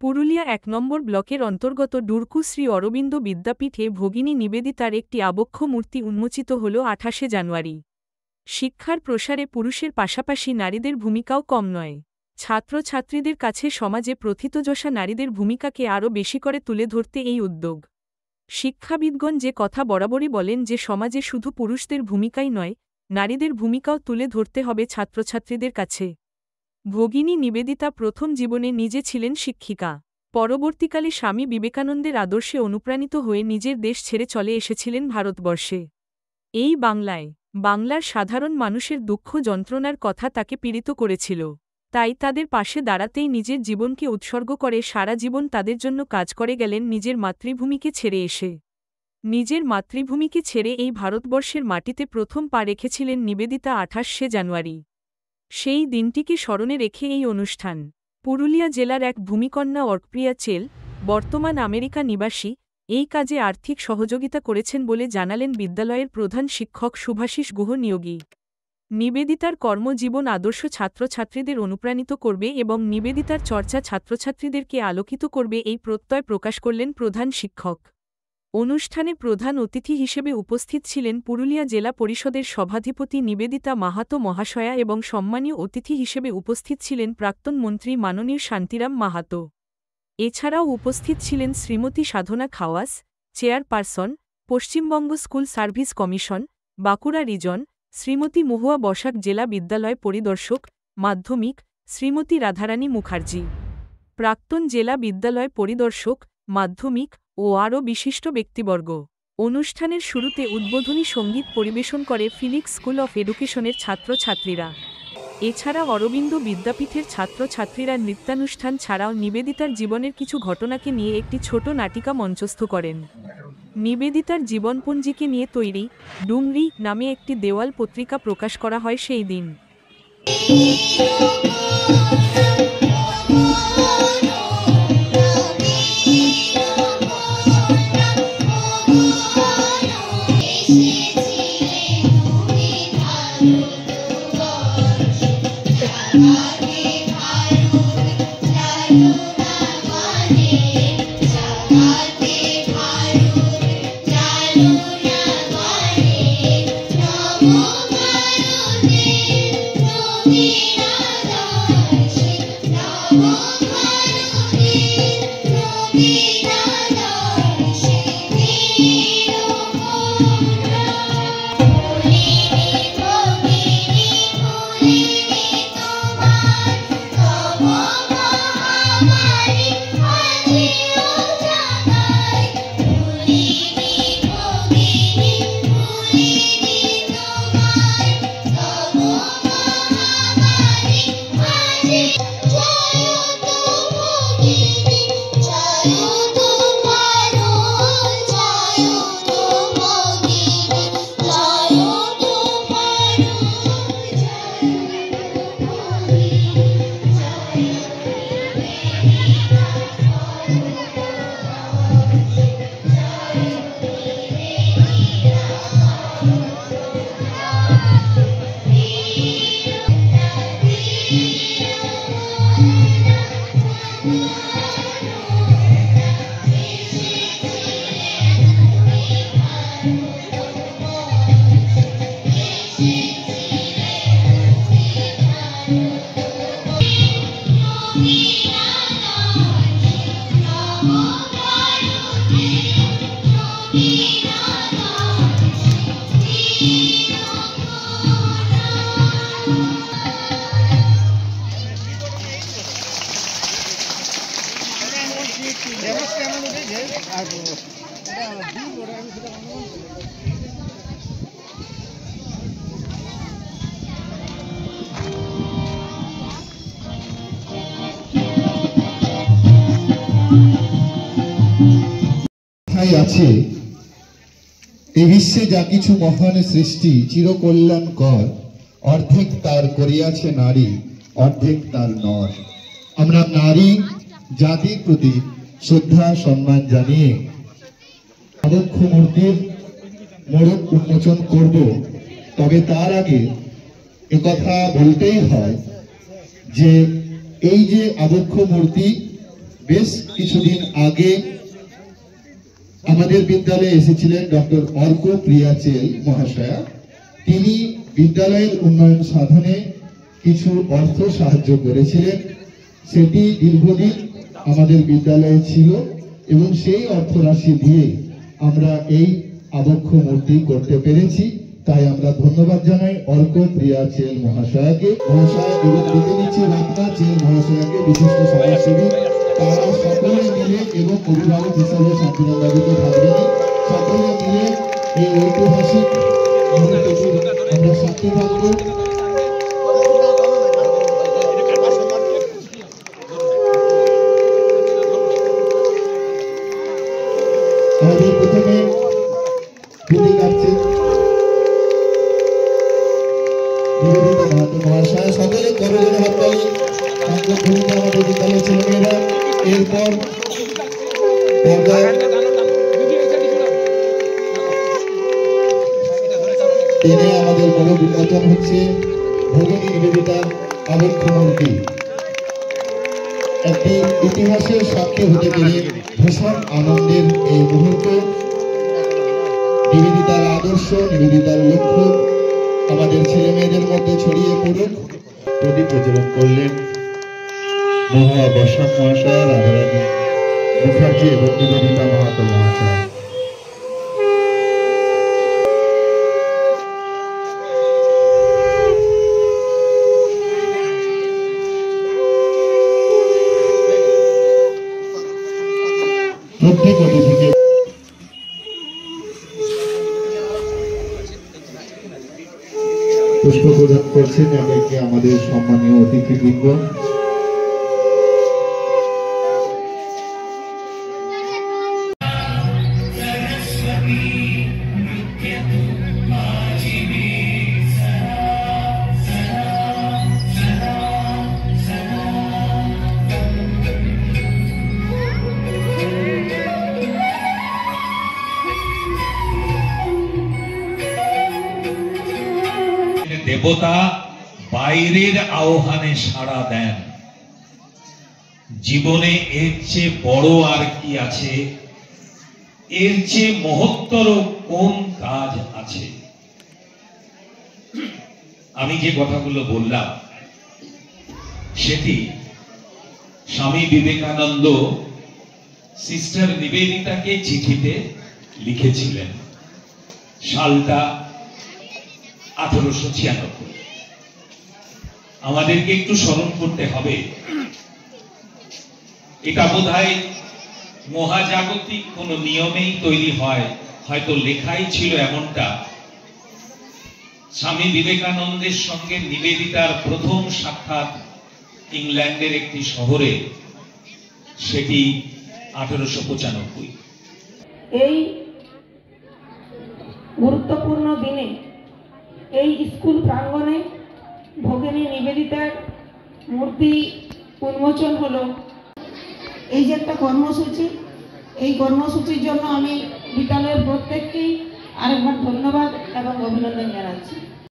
পুরুলিয়া ১ নম্বর ব্লকের অন্তর্গত ডুরকু শ্রী অরবিন্দ বিদ্যাপীঠে ভগিনী নিবেদিতার একটি আবক্ষ মূর্তি উন্মোচিত হল ২৮শে জানুয়ারি। শিক্ষার প্রসারে পুরুষের পাশাপাশি নারীদের ভূমিকাও কম নয়। ছাত্রছাত্রীদের কাছে সমাজে প্রথিতযশা নারীদের ভূমিকাকে আরও বেশি করে তুলে ধরতে এই উদ্যোগ। শিক্ষাবিদগণ যে কথা বরাবরই বলেন যে সমাজে শুধু পুরুষদের ভূমিকাই নয়, নারীদের ভূমিকাও তুলে ধরতে হবে ছাত্রছাত্রীদের কাছে। ভগিনী নিবেদিতা প্রথম জীবনে নিজে ছিলেন শিক্ষিকা। পরবর্তীকালে স্বামী বিবেকানন্দের আদর্শে অনুপ্রাণিত হয়ে নিজের দেশ ছেড়ে চলে এসেছিলেন ভারতবর্ষে। এই বাংলার সাধারণ মানুষের দুঃখ যন্ত্রণার কথা তাকে পীড়িত করেছিল। তাই তাদের পাশে দাঁড়াতেই নিজের জীবনকে উৎসর্গ করে সারা জীবন তাদের জন্য কাজ করে গেলেন নিজের মাতৃভূমিকে ছেড়ে এসে। নিজের মাতৃভূমিকে ছেড়ে এই ভারতবর্ষের মাটিতে প্রথম পা রেখেছিলেন নিবেদিতা ২৮শে জানুয়ারি। সেই দিনটিকে স্মরণে রেখে এই অনুষ্ঠান। পুরুলিয়া জেলার এক ভূমিকন্যা অর্কপ্রিয়া চেল, বর্তমান আমেরিকা নিবাসী, এই কাজে আর্থিক সহযোগিতা করেছেন বলে জানালেন বিদ্যালয়ের প্রধান শিক্ষক শুভাশিস গুহ নিয়োগী। নিবেদিতার কর্মজীবন আদর্শ ছাত্রছাত্রীদের অনুপ্রাণিত করবে এবং নিবেদিতার চর্চা ছাত্রছাত্রীদেরকে আলোকিত করবে এই প্রত্যয় প্রকাশ করলেন প্রধান শিক্ষক। অনুষ্ঠানে প্রধান অতিথি হিসেবে উপস্থিত ছিলেন পুরুলিয়া জেলা পরিষদের সভাধিপতি নিবেদিতা মাহাতো মহাশয়া এবং সম্মানীয় অতিথি হিসেবে উপস্থিত ছিলেন প্রাক্তন মন্ত্রী মাননীয় শান্তিরাম মাহাতো। এছাড়াও উপস্থিত ছিলেন Shrimati Sadhana Khawas, chairperson, Paschimbanga school service commission, Bankura region, Shrimati Mahua Basak জেলা বিদ্যালয় পরিদর্শক, মাধ্যমিক, শ্রীমতী রাধারানী মুখার্জি, প্রাক্তন জেলা বিদ্যালয় পরিদর্শক, মাধ্যমিক ও আরও বিশিষ্ট ব্যক্তিবর্গ। অনুষ্ঠানের শুরুতে উদ্বোধনী সঙ্গীত পরিবেশন করে ফিনিক্স স্কুল অফ এডুকেশনের ছাত্রছাত্রীরা। এছাড়া অরবিন্দ বিদ্যাপীঠের ছাত্রছাত্রীরা নৃত্যানুষ্ঠান ছাড়াও নিবেদিতার জীবনের কিছু ঘটনাকে নিয়ে একটি ছোট নাটিকা মঞ্চস্থ করেন। নিবেদিতার জীবনপঞ্জিকে নিয়ে তৈরি ডুংরি নামে একটি দেওয়াল পত্রিকা প্রকাশ করা হয় সেই দিন। আছে এই বিশ্বে যা কিছু মহান সৃষ্টি চিরকল্যাণকর, অর্ধেক তার করিয়াছে নারী, অর্ধেক তার নর। আমরা নারী জাতির প্রতি শ্রদ্ধা সম্মান জানিয়ে আবক্ষ মূর্তির মোড়ক উন্মোচন করব। তবে তার আগে একথা বলতেই হয় যে এই যে আবক্ষ মূর্তি বেশ কিছুদিন আগে আমাদের বিদ্যালয়ে এসেছিলেন ডক্টর অর্ক প্রিয়াচেল মহাশয়া। তিনি বিদ্যালয়ের উন্নয়ন সাধনে কিছু অর্থ সাহায্য করেছিলেন। সেটি দীর্ঘদিন আমাদের বিদ্যালয়ে ছিল এবং সেই অর্থরাশি দিয়ে আমরা এই আবক্ষ মূর্তি করতে পেরেছি। তাই আমরা ধন্যবাদ জানাই অর্ক প্রিয়াচেল মহাশয়াকে। মহাশয় এবং দিতে নিচ্ছি রত্না চেল মহাশয়াকে, বিশিষ্ট সমাজসেবী। তারা সকলে মিলে এবং অভিভাবক হিসাবে শান্তিনন্দাদিতে থাকবেন, সকলে মিলে এই ঐতিহাসিক মুহূর্তটি আমরা সাথে থাকবো। আমাদের প্রথমে পুঁতি কাটছেন নিবেদিতা মাহাতো মহাশয়। সকলে করজোড়ে হাততালি। সংখ্যাগুলিতে আমাদের বিদ্যালয়ের ছেলেমেয়েরা। এরপর টেনে আমাদের বড় বিমোচন হচ্ছে ভগিনী নিবেদিতার আবক্ষ মূর্তি। একটি ইতিহাসের সাক্ষী হতে পেরে ভীষণ আনন্দের এই মুহূর্ত। নিবেদিতার আদর্শ, নিবেদিতার লক্ষ্য আমাদের ছেলে মেয়েদের মধ্যে ছড়িয়ে পড়ুক। প্রদীপ প্রজ্বলন করলেন মহুয়া বসাক মহাশয়, রাধারানী মুখার্জি এবং নিবেদিতা মাহাতো মহাশয়। প্রত্যেক অতিথিকে পুষ্প প্রদান করছেন একে আমাদের সম্মানীয় অতিথিবৃন্দ। দেবতা বাইরের আহ্বানে সাড়া দেন। জীবনে এর চেয়ে বড় আর কি আছে, এর চেয়ে মহত্তর কোন কাজ আছে? আমি যে কথাগুলো বললাম সেটি স্বামী বিবেকানন্দ সিস্টার নিবেদিতাকে চিঠিতে লিখেছিলেন। সালটা 1896। আমাদেরকে একটু স্মরণ করতে হবে, এটা বোধহয় মহাজাগতিক কোন নিয়মেই তৈরি হয়, হয়তো লেখাই ছিল এমনটা। স্বামী বিবেকানন্দের সঙ্গে নিবেদিতার প্রথম সাক্ষাৎ ইংল্যান্ডের একটি শহরে, সেটি 1895। এই গুরুত্বপূর্ণ দিনে এই স্কুল প্রাঙ্গণে ভগিনী নিবেদিতার মূর্তি উন্মোচন হলো। এই যে একটা কর্মসূচি, এই কর্মসূচির জন্য আমি বিদ্যালয়ের প্রত্যেককেই আরেকবার ধন্যবাদ এবং অভিনন্দন জানাচ্ছি।